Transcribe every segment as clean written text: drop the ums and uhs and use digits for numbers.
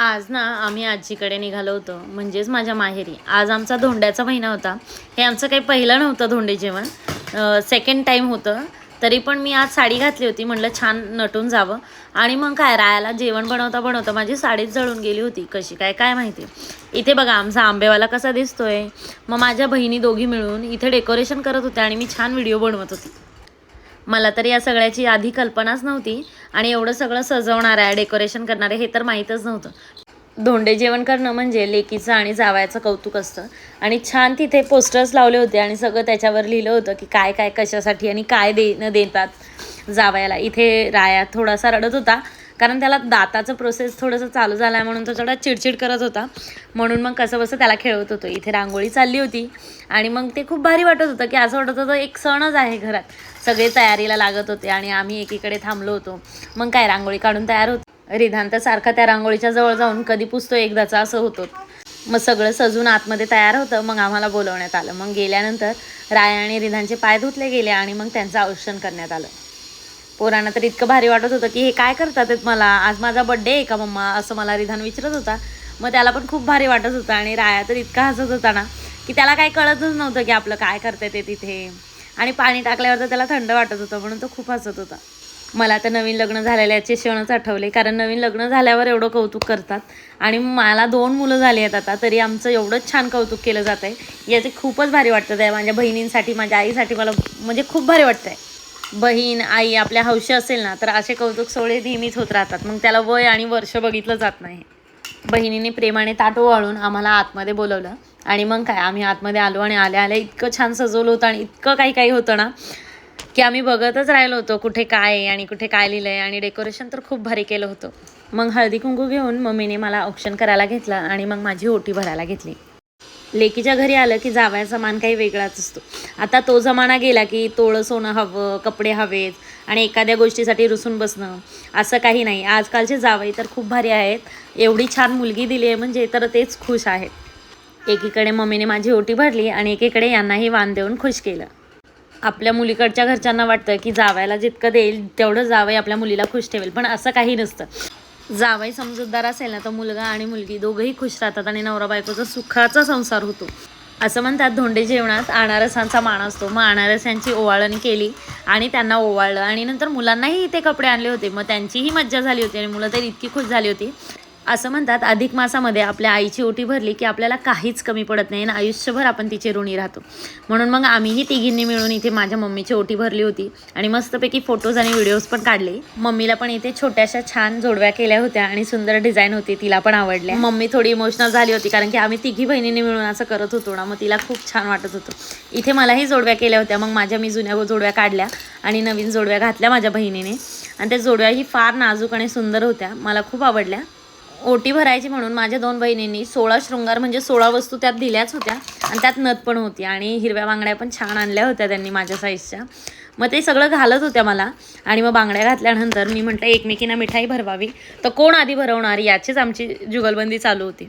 आज ना आम्ही आजीकडे निघालो होतो, म्हणजेच माझ्या माहेरी. आज आमचा धोंड्याचा महिना होता. हे आमचं काही पहिलं नव्हतं धोंडे जेवण, सेकंड टाईम होतं. तरी पण मी आज साडी घातली होती, म्हटलं छान नटून जावं. आणि मग काय रायाला जेवण बनवता बनवता माझी साडीच जळून गेली होती, कशी काय काय माहिती. इथे बघा आमचा आंबेवाला कसा दिसतोय. मग माझ्या बहिणी दोघी मिळून इथे डेकोरेशन करत होत्या आणि मी छान व्हिडिओ बनवत होती. मला तर या सगळ्याची आधी कल्पनाच नव्हती आणि एवढं सगळं सजवणार आहे, डेकोरेशन करणार आहे हे तर माहीतच नव्हतं. धोंडे जेवण करणं म्हणजे लेकीचं आणि जावयाचं कौतुक असतं. आणि छान तिथे पोस्टर्स लावले होते आणि सगळं त्याच्यावर लिहिलं होतं की काय काय कशासाठी आणि काय देतात जावयाला. इथे राया थोडासा रडत होता, कारण त्याला दाताचं प्रोसेस थोडंसं चालू झालं आहे म्हणून तो थोडा चिडचिड करत होता. म्हणून मग कसं बसं त्याला खेळवत होतो. इथे रांगोळी चालली होती आणि मग ते खूप भारी वाटत होतं की असं वाटत होतं एक सणच आहे घरात. सगळे तयारीला लागत होते आणि आम्ही एकीकडे थांबलो होतो. मग काय रांगोळी काढून तयार होतो. रिधान तर सारखा त्या रांगोळीच्या जवळ जाऊन कधी पुसतो एकदाचा असं होतं. मग सगळं सजून आतमध्ये तयार होतं. मग आम्हाला बोलवण्यात आलं. मग गेल्यानंतर राया आणि रिधानचे पाय धुतले गेले आणि मग त्यांचं औक्षण करण्यात आलं. पोरांना तर इतकं भारी वाटत होतं की हे काय करतात मला, आज माझा बड्डे आहे का मम्मा, असं मला रिधान विचारत होता. मग त्याला पण खूप भारी वाटत होतं आणि राया तर इतका हसत होता ना की त्याला काही कळतच नव्हतं की आपलं काय करते ते तिथे. आणि पाणी टाकल्यावर तर त्याला थंड वाटत होतं म्हणून तो खूप हसत होता. मला तर नवीन लग्न झालेल्याचे क्षणच आठवले, कारण नवीन लग्न झाल्यावर एवढं कौतुक करतात. आणि मला 2 मुलं झाली आहेत आता, तरी आमचं एवढंच छान कौतुक केलं जात आहे. याचे खूपच भारी वाटतं आहे. माझ्या बहिणींसाठी, माझ्या आईसाठी मला म्हणजे खूप भारी वाटतं आहे. बहीण आई आपल्या हौशी असेल ना तर असे कौतुक सोहळे नेहमीच होत राहतात. मग त्याला वय आणि वर्ष बघितलं जात नाही. बहिणीने प्रेमाने ताट ओवाळून आम्हाला आतमध्ये बोलवलं आणि मग काय आम्ही आतमध्ये आलो आणि आल्या आल्या इतकं छान सजवलं होतं आणि इतकं काही काही होतं ना की आम्ही बघतच राहिलो होतो कुठे काय आहे आणि कुठे काय लिहिलं आहे. आणि डेकोरेशन तर खूप भारी केलं होतं. मग हळदी कुंकू घेऊन मम्मीने मला औक्षण करायला घेतलं आणि मग माझी ओटी भरायला घेतली. लेकीच्या घरी आलं की जावयाचा मान काही वेगळाच असतो. आता तो जमाना गेला की तोळं सोनं हवं, कपडे हवेत आणि एखाद्या गोष्टीसाठी रुसून बसणं असं काही नाही. आजकालचे जावई तर खूप भारी आहेत. एवढी छान मुलगी दिली आहे म्हणजे तर तेच खुश आहेत. एकीकडे मम्मीने माझी ओटी भरली आणि एकीकडे यांनाही वाण देऊन खुश केलं. आपल्या मुलीकडच्या घरच्यांना वाटतं की जावयाला जितकं देईल तेवढं जावई आपल्या मुलीला खुश ठेवेल, पण असं काही नसतं. जावई समजूतदार असेल ना तर मुलगा आणि मुलगी दोघंही खुश राहतात आणि नवरा बायकोचा सुखाचा संसार होतो. असं म्हणतात धोंडे जेवणात अनारसांचा मान असतो. मग अनारसांची ओवाळणी केली आणि त्यांना ओवाळलं आणि नंतर मुलांनाही इथे कपडे आणले होते. मग त्यांचीही मज्जा झाली होती आणि मुलं तर इतकी खुश झाली होती. असं म्हणतात अधिक मासामध्ये आपल्या आईची ओटी भरली की आपल्याला काहीच कमी पडत नाही आणि आयुष्यभर आपण तिचे ऋणी राहतो. म्हणून मग आम्हीही तिघींनी मिळून इथे माझ्या मम्मीची ओटी भरली होती आणि मस्तपैकी फोटोज आणि व्हिडिओज पण काढले. मम्मीला पण इथे छोट्याशा छान जोडव्या केल्या होत्या आणि सुंदर डिझाईन होती, तिला पण आवडल्या. मम्मी थोडी इमोशनल झाली होती कारण की आम्ही तिघी बहिणींनी मिळून असं करत होतो ना, मग तिला खूप छान वाटत होतं. इथे मलाही जोडव्या केल्या होत्या. मग मी जुन्या जोडव्या काढल्या आणि नवीन जोडव्या घातल्या माझ्या बहिणीने आणि त्या जोडव्याही फार नाजूक आणि सुंदर होत्या, मला खूप आवडल्या. ओटी भरायची म्हणून माझ्या 2 बहिणींनी 16 शृंगार म्हणजे 16 वस्तू त्यात दिल्याच होत्या आणि त्यात नथ पण होती आणि हिरव्या बांगड्या पण छान आणल्या होत्या त्यांनी माझ्या साईजच्या. मग ते सगळं घालत होत्या मला आणि मग बांगड्या घातल्यानंतर मी म्हटलं एकमेकींना मिठाई भरवावी, तर कोण आधी भरवणार याचीच आमची जुगलबंदी चालू होती.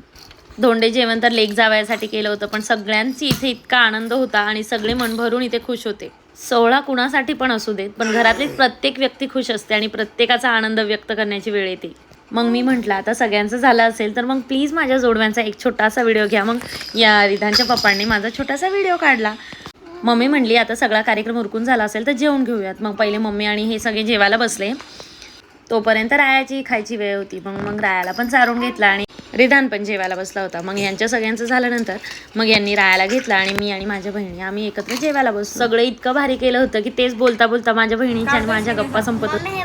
धोंडे जेवण तर लेक जावयासाठी केलं होतं, पण सगळ्यांची इथे इतका आनंद होता आणि सगळे मन भरून इथे खुश होते. 16 कुणासाठी पण असू देत, पण घरातली प्रत्येक व्यक्ती खुश असते आणि प्रत्येकाचा आनंद व्यक्त करण्याची वेळ येते. मग मी म्हटलं आता सगळ्यांचं झालं असेल तर मग प्लीज माझ्या जोडव्यांचा एक छोटासा व्हिडिओ घ्या. मग या रिधानच्या पप्पांनी माझा छोटासा व्हिडिओ काढला. मम्मी म्हणली आता सगळा कार्यक्रम उरकून झाला असेल तर जेवून घेऊयात. मग पहिले मम्मी आणि हे सगळे जेवायला बसले. तोपर्यंत रायाची खायची वेळ होती. मग रायाला पण चारून घेतला आणि रिधान पण जेवायला बसला होता. मग यांच्या सगळ्यांचं झाल्यानंतर मग यांनी रायाला घेतला आणि मी आणि माझ्या बहिणी आम्ही एकत्र जेवायला बसलो. सगळं इतकं भारी केलं होतं की तेच बोलता बोलता माझ्या बहिणीच्या आणि माझ्या गप्पा संपत होत्या.